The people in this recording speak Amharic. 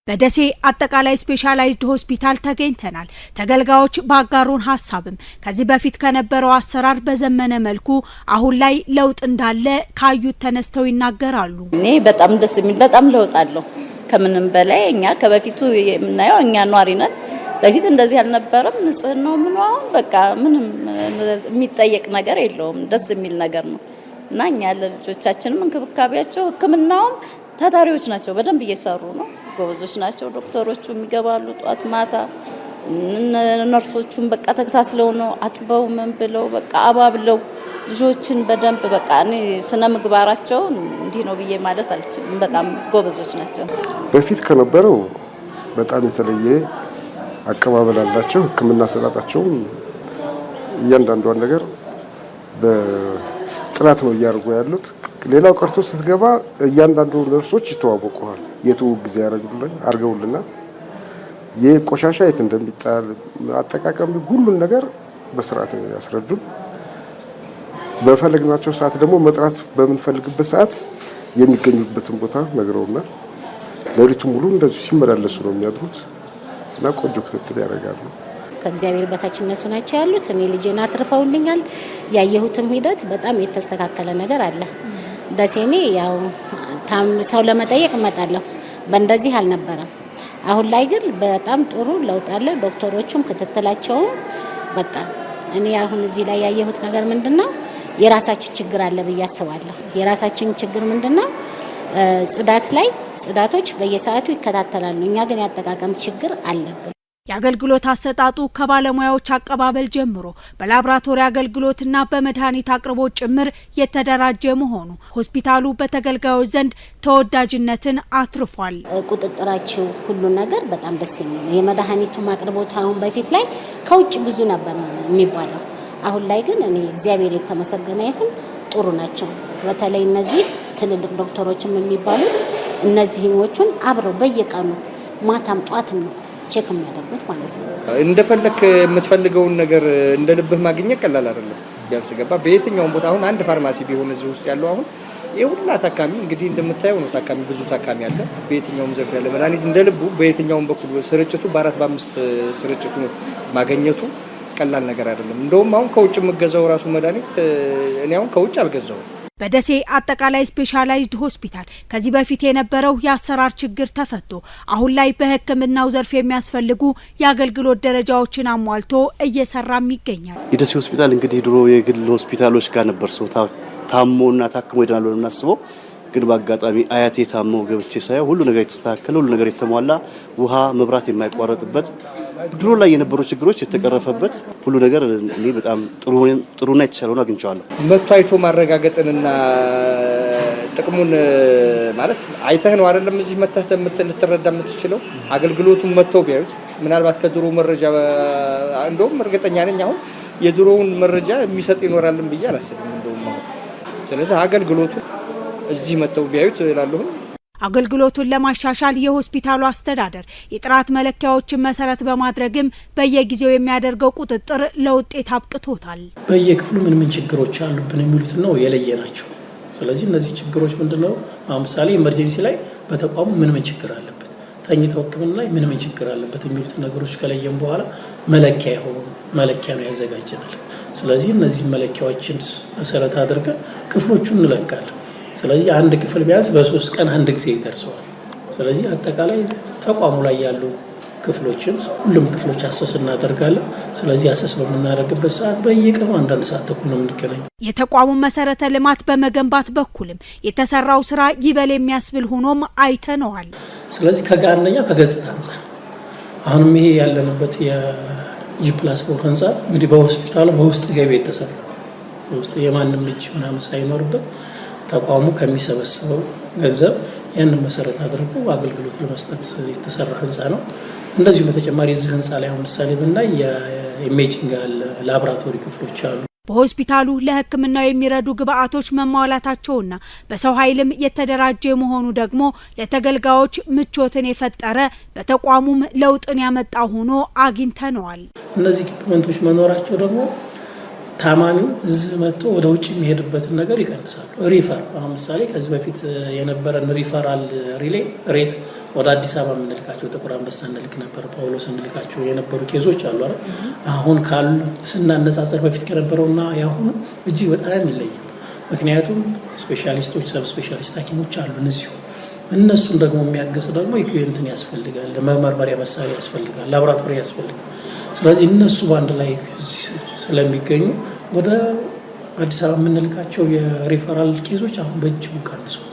በደሴ አጠቃላይ ስፔሻላይዝድ ሆስፒታል ተገኝተናል። ተገልጋዮች ባጋሩን ሐሳብም ከዚህ በፊት ከነበረው አሰራር በዘመነ መልኩ አሁን ላይ ለውጥ እንዳለ ካዩት ተነስተው ይናገራሉ። እኔ በጣም ደስ የሚል በጣም ለውጥ አለው። ከምንም በላይ እኛ ከበፊቱ የምናየው እኛ ኗሪ ነን። በፊት እንደዚህ አልነበረም። ንጽህናው ምን አሁን በቃ ምንም የሚጠየቅ ነገር የለውም። ደስ የሚል ነገር ነው እና እኛ ለልጆቻችንም እንክብካቤያቸው ሕክምናውም ታታሪዎች ናቸው። በደንብ እየሰሩ ነው። ጎበዞች ናቸው። ዶክተሮቹ የሚገባሉ ጧት ማታ። ነርሶቹም በቃ ተከታትለው ነው አጥበው ምን ብለው በቃ አባብለው ልጆችን በደንብ በቃ እኔ ስነ ምግባራቸው እንዲህ ነው ብዬ ማለት አልችልም። በጣም ጎበዞች ናቸው። በፊት ከነበረው በጣም የተለየ አቀባበል አላቸው። ሕክምና ሰጣጣቸው እያንዳንዷን ነገር በጥራት ነው እያደረጉ ያሉት። ሌላው ቀርቶ ስትገባ እያንዳንዱ ነርሶች ይተዋወቁሃል። የትውውቅ ጊዜ አድርገውልናል። የቆሻሻ የት እንደሚጣል አጠቃቀም ሁሉን ነገር በስርዓት ያስረዱን። በፈለግናቸው ሰዓት ደግሞ መጥራት በምንፈልግበት ሰዓት የሚገኙበትን ቦታ ነግረውናል። ሌሊቱን ሙሉ እንደዚህ ሲመላለሱ ነው የሚያድሩት እና ቆንጆ ክትትል ያደርጋሉ። ከእግዚአብሔር በታች እነሱ ናቸው ያሉት። እኔ ልጄን አትርፈውልኛል። ያየሁትም ሂደት በጣም የተስተካከለ ነገር አለ። ደሴኔ ያው ሰው ለመጠየቅ እመጣለሁ፣ በእንደዚህ አልነበረም። አሁን ላይ ግን በጣም ጥሩ ለውጥ አለ። ዶክተሮቹም ክትትላቸውም በቃ እኔ አሁን እዚህ ላይ ያየሁት ነገር ምንድነው የራሳችን ችግር አለ ብዬ አስባለሁ። የራሳችን ችግር ምንድነው ጽዳት ላይ ጽዳቶች በየሰዓቱ ይከታተላሉ። እኛ ግን ያጠቃቀም ችግር አለብን። የአገልግሎት አሰጣጡ ከባለሙያዎች አቀባበል ጀምሮ በላብራቶሪ አገልግሎትና በመድኃኒት አቅርቦት ጭምር የተደራጀ መሆኑ ሆስፒታሉ በተገልጋዮች ዘንድ ተወዳጅነትን አትርፏል። ቁጥጥራቸው ሁሉ ነገር በጣም ደስ የሚል ነው። የመድኃኒቱ አቅርቦት አሁን በፊት ላይ ከውጭ ብዙ ነበር የሚባለው። አሁን ላይ ግን እኔ እግዚአብሔር የተመሰገነ ይሁን ጥሩ ናቸው። በተለይ እነዚህ ትልልቅ ዶክተሮችም የሚባሉት እነዚህኞቹን አብረው በየቀኑ ማታም ጧትም ነው ቼክ የሚያደርጉት ማለት ነው። እንደፈለክ የምትፈልገውን ነገር እንደ ልብህ ማግኘት ቀላል አይደለም። ቢያንስ ገባ በየትኛውም ቦታ አሁን አንድ ፋርማሲ ቢሆን እዚህ ውስጥ ያለው አሁን የሁላ ታካሚ እንግዲህ እንደምታየው ነው። ታካሚ ብዙ ታካሚ አለ። በየትኛውም ዘርፍ ያለ መድኃኒት እንደ ልቡ በየትኛውም በኩል ስርጭቱ በ4 በ5 ስርጭቱ ማግኘቱ ቀላል ነገር አይደለም። እንደውም አሁን ከውጭ የምገዛው ራሱ መድኃኒት እኔ አሁን ከውጭ አልገዛውም። በደሴ አጠቃላይ ስፔሻላይዝድ ሆስፒታል ከዚህ በፊት የነበረው የአሰራር ችግር ተፈቶ አሁን ላይ በሕክምናው ዘርፍ የሚያስፈልጉ የአገልግሎት ደረጃዎችን አሟልቶ እየሰራም ይገኛል። የደሴ ሆስፒታል እንግዲህ ድሮ የግል ሆስፒታሎች ጋር ነበር ሰው ታሞና ታክሞ ይድናል ብለን እናስበው። ግን በአጋጣሚ አያቴ ታሞ ገብቼ ሳየው ሁሉ ነገር የተስተካከለ፣ ሁሉ ነገር የተሟላ፣ ውሃ መብራት የማይቋረጥበት ድሮ ላይ የነበሩ ችግሮች የተቀረፈበት ሁሉ ነገር እኔ በጣም ጥሩና የተሻለውን አግኝቻለሁ። መጥቶ አይቶ ማረጋገጥንና ጥቅሙን ማለት አይተህ ነው አይደለም እዚህ መተህ ልትረዳ የምትችለው። አገልግሎቱን መጥተው ቢያዩት ምናልባት ከድሮ መረጃ እንደውም እርግጠኛ ነኝ አሁን የድሮውን መረጃ የሚሰጥ ይኖራልን ብዬ አላስብም እንደውም አሁን። ስለዚህ አገልግሎቱ እዚህ መጥተው ቢያዩት እላለሁ። አገልግሎቱን ለማሻሻል የሆስፒታሉ አስተዳደር የጥራት መለኪያዎችን መሰረት በማድረግም በየጊዜው የሚያደርገው ቁጥጥር ለውጤት አብቅቶታል። በየክፍሉ ምን ችግሮች አሉብን የሚሉት ነው የለየናቸው። ስለዚህ እነዚህ ችግሮች ምንድነው? ለምሳሌ ኢመርጀንሲ ላይ በተቋሙ ምን ችግር አለበት፣ ተኝተው ሕክምና ላይ ምን ችግር አለበት የሚሉት ነገሮች ከለየም በኋላ መለኪያ ነው ያዘጋጀናል። ስለዚህ እነዚህ መለኪያዎችን መሰረት አድርገን ክፍሎቹን እንለካለን። ስለዚህ አንድ ክፍል ቢያንስ በ3 ቀን አንድ ጊዜ ይደርሰዋል። ስለዚህ አጠቃላይ ተቋሙ ላይ ያሉ ክፍሎችን ሁሉም ክፍሎች አሰስ እናደርጋለን። ስለዚህ አሰስ በምናደርግበት ሰዓት በየቀኑ አንዳንድ ሰዓት ተኩል ነው የምንገናኘው። የተቋሙን መሰረተ ልማት በመገንባት በኩልም የተሰራው ስራ ይበል የሚያስብል ሆኖም አይተነዋል። ስለዚህ ከጋነኛው ከገጽታ አንፃር አሁንም ይሄ ያለንበት የጂ+4 ህንፃ እንግዲህ በሆስፒታሉ በውስጥ ገቢ የተሰራ ውስጥ የማንም እጅ ምናምን ሳይኖርበት ተቋሙ ከሚሰበስበው ገንዘብ ያንን መሰረት አድርጎ አገልግሎት ለመስጠት የተሰራ ህንፃ ነው። እንደዚሁ በተጨማሪ እዚህ ህንፃ ላይ አሁን ምሳሌ ብናይ የኢሜጂንግ ላብራቶሪ ክፍሎች አሉ። በሆስፒታሉ ለሕክምናው የሚረዱ ግብአቶች መሟላታቸውና በሰው ኃይልም የተደራጀ መሆኑ ደግሞ ለተገልጋዮች ምቾትን የፈጠረ በተቋሙም ለውጥን ያመጣ ሆኖ አግኝተነዋል። እነዚህ ኢኩዊፕመንቶች መኖራቸው ደግሞ ታማሚው እዚህ መጥቶ ወደ ውጭ የሚሄድበትን ነገር ይቀንሳሉ። ሪፈር አሁን ምሳሌ ከዚህ በፊት የነበረን ሪፈራል ሪሌ ሬት ወደ አዲስ አበባ የምንልካቸው ጥቁር አንበሳ እንልክ ነበር፣ ጳውሎስ እንልካቸው የነበሩ ኬዞች አሉ አይደል? አሁን ካሉ ስናነጻጸር በፊት ከነበረውና ያሁኑ እጅግ በጣም ይለያል። ምክንያቱም ስፔሻሊስቶች ሰብ ስፔሻሊስት ሐኪሞች አሉ እነዚሁ እነሱን ደግሞ የሚያገሱ ደግሞ ኢኩዌንትን ያስፈልጋል፣ መመርመሪያ መሳሪያ ያስፈልጋል፣ ላቦራቶሪ ያስፈልጋል። ስለዚህ እነሱ በአንድ ላይ ስለሚገኙ ወደ አዲስ አበባ የምንልካቸው የሪፈራል ኬዞች አሁን በእጅጉ ቀንሷል።